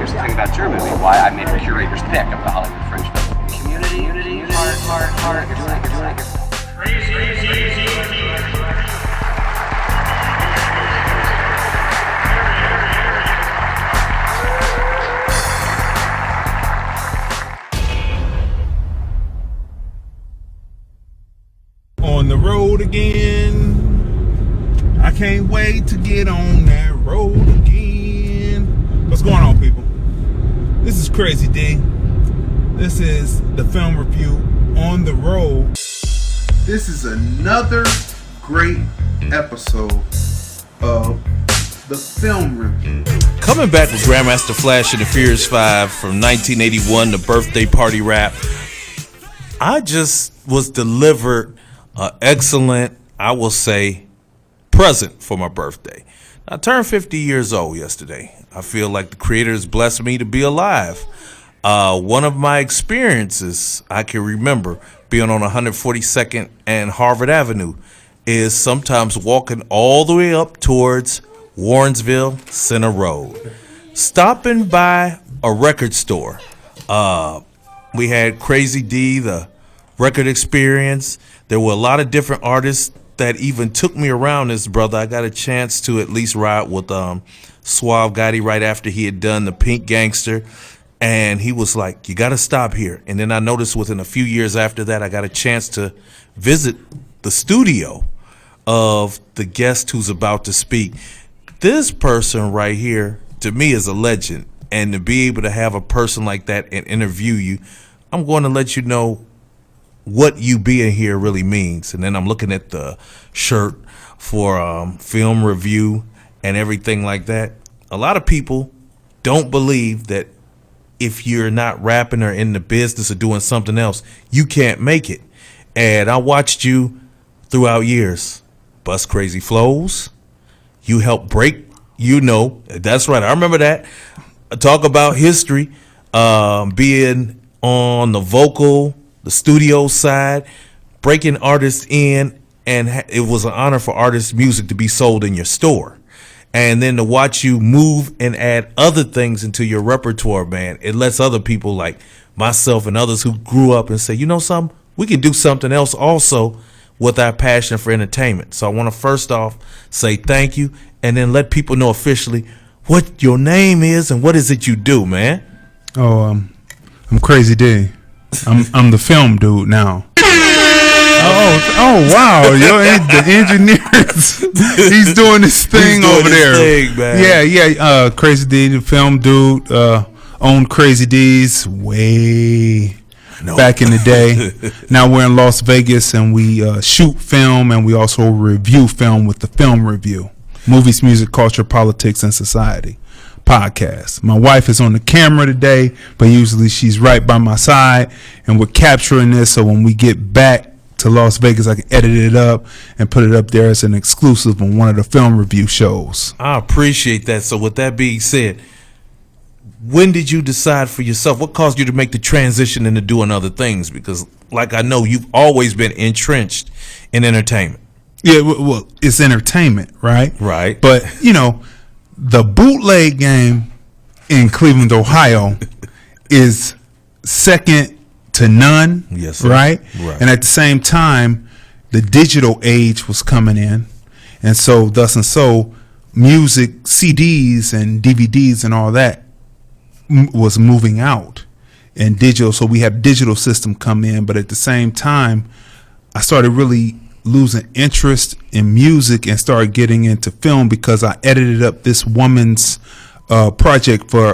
Here's the thing about Germany, why I made a curator's pick of the Hollywood Fringe. Community, heart, Crazy Dee. On the road again. I can't wait to get on that road again. What's going on, people? This is Crazy Dee. This is the film review on the road. This is another great episode of the film review. Coming back with Grandmaster Flash and the Furious 5 from 1981, the birthday party rap. I just was delivered an excellent, I will say, present for my birthday. I turned 50 years old yesterday. I feel like the Creator has blessed me to be alive. One of my experiences I can remember being on 142nd and Harvard Avenue is sometimes walking all the way up towards Warrensville Center Road, stopping by a record store. We had Crazy Dee, the record experience. There were a lot of different artists that even took me around this brother. I got a chance to at least ride with Suave Gotti right after he had done the Pink Gangster. And he was like, you got to stop here. And then I noticed within a few years after that, I got a chance to visit the studio of the guest who's about to speak. This person right here, to me, is a legend. And to be able to have a person like that and interview you, I'm going to let you know what you being here really means. And then I'm looking at the shirt for film review and everything like that. A lot of people don't believe that if you're not rapping or in the business or doing something else, you can't make it. And I watched you throughout years bust crazy flows. You helped break, that's right. I remember that. Talk about history, being on the vocal, the studio side, breaking artists in, and it was an honor for artists' music to be sold in your store. And then to watch you move and add other things into your repertoire, man, it lets other people like myself and others who grew up and say, you know something, we can do something else also with our passion for entertainment. So I want to first off say thank you and then let people know officially what your name is and what is it you do, man. I'm Crazy Dee. I'm the film dude now. Oh wow! The engineers, he's doing this thing over there. Man. Crazy Dee, the film dude, owned Crazy Dee's way back in the day. Now we're in Las Vegas and we shoot film and we also review film with the film review, movies, music, culture, politics, and society podcast. My wife is on the camera today, but usually she's right by my side, and we're capturing this so when we get back to Las Vegas, I can edit it up and put it up there as an exclusive on one of the film review shows. I appreciate that. So with that being said, when did you decide for yourself? What caused you to make the transition into doing other things? Because like I know, you've always been entrenched in entertainment. Yeah, well, it's entertainment, right? Right. But, the bootleg game in Cleveland, Ohio is second to none. Yes, sir. Right? And at the same time, the digital age was coming in. And so, music, CDs and DVDs and all that was moving out and digital. So we have digital system come in. But at the same time, I started really losing interest in music and started getting into film because I edited up this woman's project for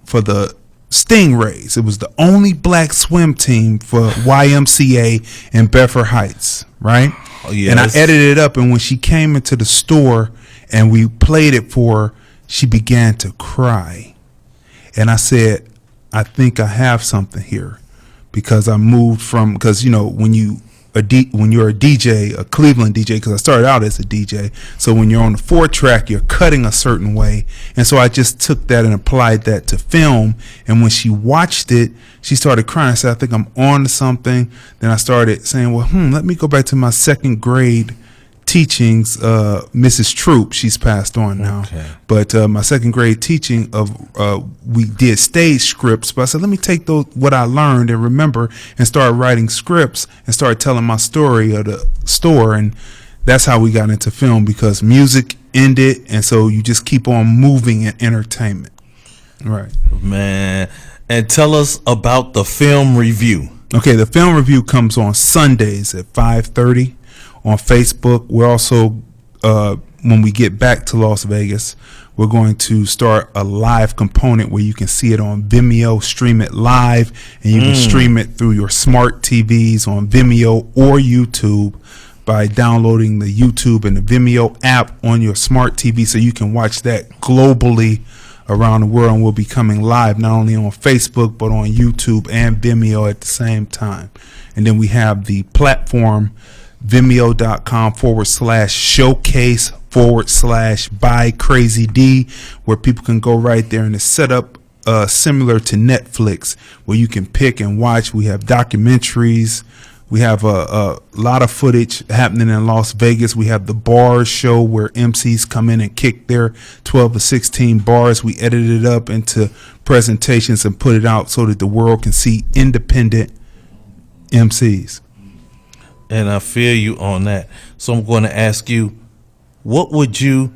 the Stingrays. It was the only black swim team for YMCA in Bedford Heights, right? Oh, yes. And I edited it up, and when she came into the store and we played it for her, she began to cry. And I said, I think I have something here, because I moved from, because when you're a DJ, a Cleveland DJ, because I started out as a DJ. So when you're on the 4-track, you're cutting a certain way. And so I just took that and applied that to film. And when she watched it, she started crying. I said, I think I'm on to something. Then I started saying, well, let me go back to my second grade teachings, Mrs. Troop, she's passed on now. Okay. But my second grade teaching of we did stage scripts. But I said, let me take what I learned and remember and start writing scripts and start telling my story of the store. And that's how we got into film, because music ended, and so you just keep on moving in entertainment. Right. Man, and tell us about the film review. Okay, the film review comes on Sundays at 5:30 on Facebook. We're also, when we get back to Las Vegas, we're going to start a live component where you can see it on Vimeo, stream it live, and you can stream it through your smart TVs on Vimeo or YouTube by downloading the YouTube and the Vimeo app on your smart TV, so you can watch that globally around the world. And we'll be coming live not only on Facebook but on YouTube and Vimeo at the same time. And then we have the platform vimeo.com/showcase/by Crazy Dee, where people can go right there, and it's set up similar to Netflix, where you can pick and watch. We have documentaries. We have a lot of footage happening in Las Vegas. We have the bars show where MCs come in and kick their 12 to 16 bars. We edited it up into presentations and put it out so that the world can see independent MCs. And I feel you on that. So I'm going to ask you, what would you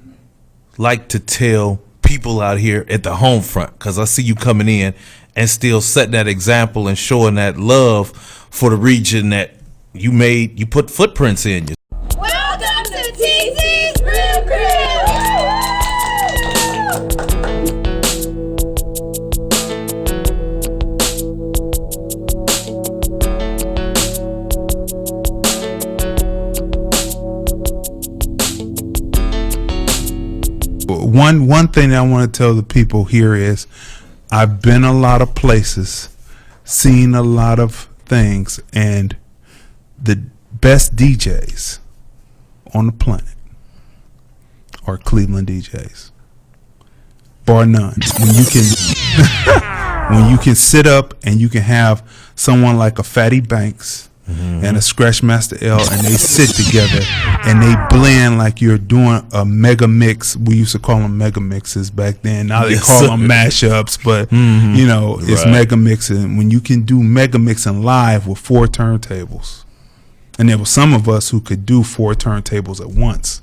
like to tell people out here at the home front? Because I see you coming in and still setting that example and showing that love for the region that you put footprints in. Welcome to TT's Real Crib. One thing that I want to tell the people here is I've been a lot of places, seen a lot of things, and the best DJs on the planet are Cleveland DJs, bar none. When you can when you can sit up and you can have someone like a Fatty Banks and a Scratchmaster L, and they sit together and they blend like you're doing a mega mix. We used to call them mega mixes back then. Now they call them mashups, but you know, it's mega mixing. When you can do mega mixing live with 4 turntables, and there were some of us who could do 4 turntables at once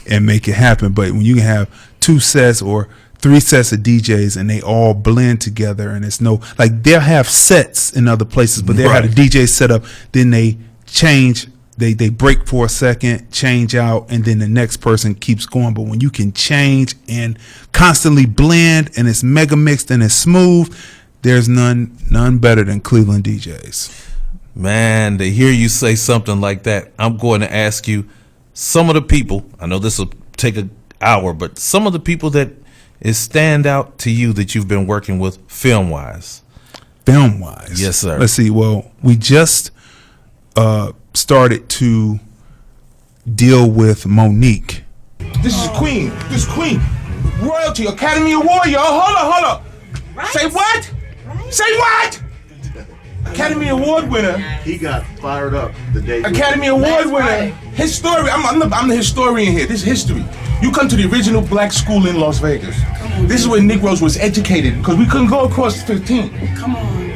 and make it happen. But when you can have 2 sets or 3 sets of DJs and they all blend together, and it's no, like, they'll have sets in other places, but they'll have a DJ set up, then they change, they break for a second, change out, and then the next person keeps going. But when you can change and constantly blend and it's mega mixed and it's smooth, there's none better than Cleveland DJs. Man, to hear you say something like that, I'm going to ask you, some of the people, I know this will take an hour, but some of the people that stand out to you that you've been working with film-wise? Film-wise? Yes, sir. Let's see. Well, we just started to deal with Monique. This is Queen. This is Queen. Royalty, Academy Award, y'all. Hold up. Right? Say what? Right? Say what? Academy Award winner. He got fired up the day. Academy Award winner. His story. I'm the historian here. This is history. You come to the original black school in Las Vegas. This is where Negroes was educated, because we couldn't go across 15. Come on.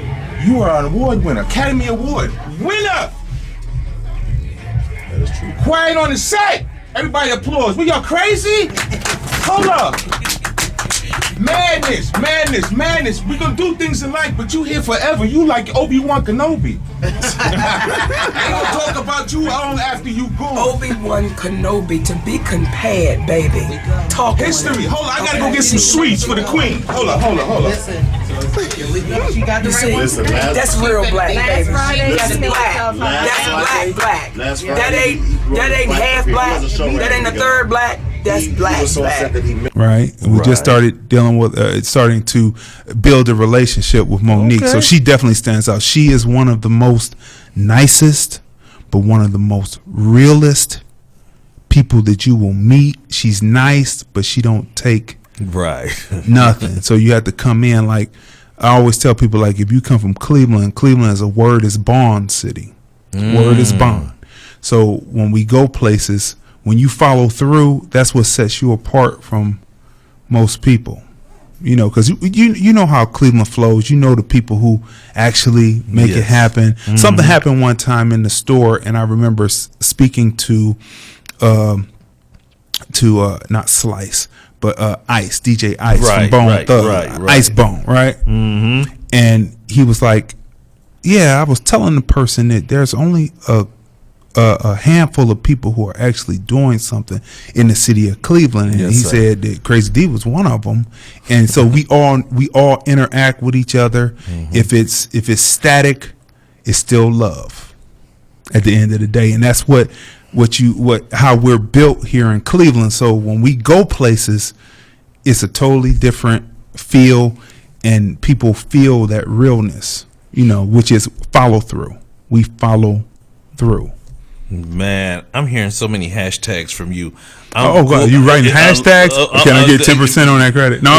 You are an award winner. Academy Award winner. That is true. Quiet on the set. Everybody applause. We y'all crazy? Hold up. Madness. We gonna do things in life, but you here forever. You like Obi-Wan Kenobi. Ain't gonna talk about you on after you go. Obi-Wan Kenobi, to be compared, baby. Talk History. Hold on, I gotta go get some sweets for the queen. Hold up. You see, Listen, that's real black, baby. Friday, That's black. That's black. That ain't half black. That ain't a third black. That's black. Right. And we just started dealing with starting to build a relationship with Monique. Okay. So she definitely stands out. She is one of the most nicest, but one of the most realest people that you will meet. She's nice, but she don't take nothing. So you have to come in, like I always tell people, like, if you come from Cleveland is a word is bond city. Word is bond. So when we go places, when you follow through, that's what sets you apart from most people. You know, because you know how Cleveland flows. You know the people who actually make it happen. Mm-hmm. Something happened one time in the store, and I remember speaking to not Slice, but Ice, DJ Ice from Bone Thug, Ice Bone, right? Mm-hmm. And he was like, "Yeah, I was telling the person that there's only a handful of people who are actually doing something in the city of Cleveland," and he said that Crazy Dee was one of them. And so we all interact with each other. Mm-hmm. If it's static, it's still love at the end of the day, and that's how we're built here in Cleveland. So when we go places, it's a totally different feel, and people feel that realness, you know, which is follow through. We follow through. Man, I'm hearing so many hashtags from you. God, you writing hashtags? Can I get 10% on that credit? No.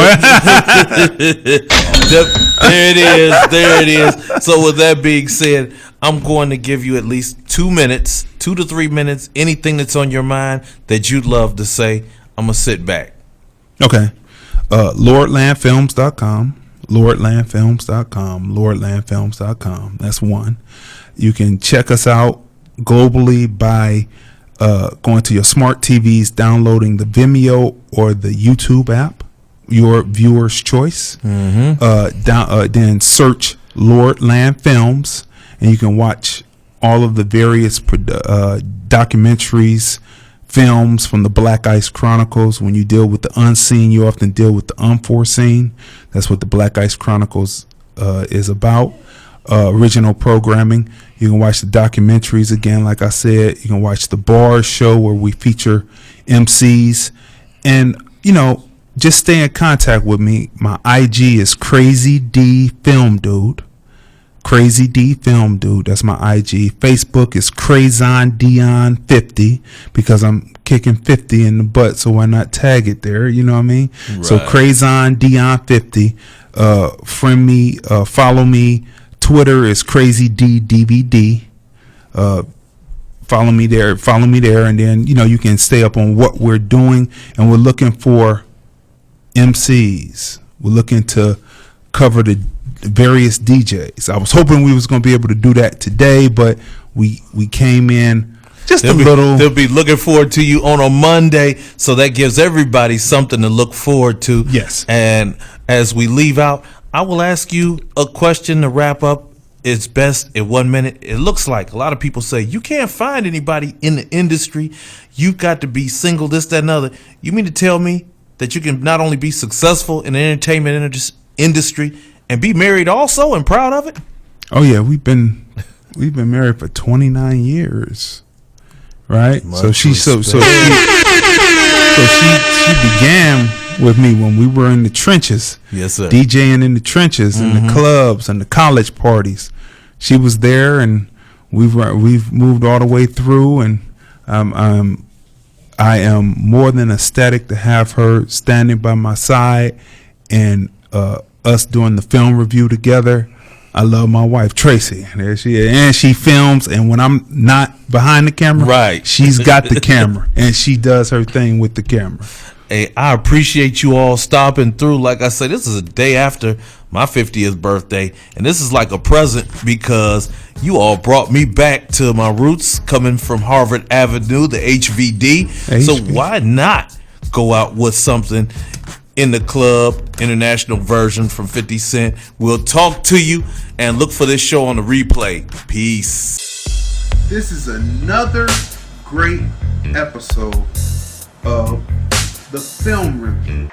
There it is. So with that being said, I'm going to give you at least 2 minutes, 2 to 3 minutes, anything that's on your mind that you'd love to say. I'm going to sit back. Okay. LordlandFilms.com. LordlandFilms.com. That's one. You can check us out globally by going to your smart TVs, downloading the Vimeo or the YouTube app, your viewer's choice. Mm-hmm. Then search Lordland Films, and you can watch all of the various documentaries, films from the Black Ice Chronicles. When you deal with the unseen, you often deal with the unforeseen. That's what the Black Ice Chronicles is about. Original programming. You can watch the documentaries again, like I said. You can watch the Bar Show where we feature MCs. And, you know, just stay in contact with me. My IG is Crazy Dee Film Dude. Crazy Dee Film Dude. That's my IG. Facebook is Crazon Dion 50 because I'm kicking 50 in the butt, so why not tag it there? You know what I mean? Right. So Crazon Dion 50. Friend me, follow me. Twitter is Crazy Dee DVD. Follow me there, and then, you know, you can stay up on what we're doing. And we're looking for MCs. We're looking to cover the various DJs. I was hoping we was going to be able to do that today, but we came in just little. They'll be looking forward to you on a Monday, so that gives everybody something to look forward to. Yes. And as we leave out, I will ask you a question to wrap up. It's best in 1 minute. It looks like a lot of people say you can't find anybody in the industry. You've got to be single, this, that, and other. You mean to tell me that you can not only be successful in the entertainment industry and be married also and proud of it? Oh yeah, we've been married for 29 years, right? So she began with me when we were in the trenches. Yes, sir. DJing in the trenches, in the clubs and the college parties. She was there, and we've moved all the way through, and I am more than ecstatic to have her standing by my side, and us doing the film review together. I love my wife Tracy. There she is, and she films. And when I'm not behind the camera, right, she's got the camera, and she does her thing with the camera. Hey, I appreciate you all stopping through. Like I said, this is a day after my 50th birthday, and this is like a present because you all brought me back to my roots, coming from Harvard Avenue, the HVD. So why not go out with something in the club, international version from 50 Cent? We'll talk to you, and look for this show on the replay. Peace. This is another great episode of the film review.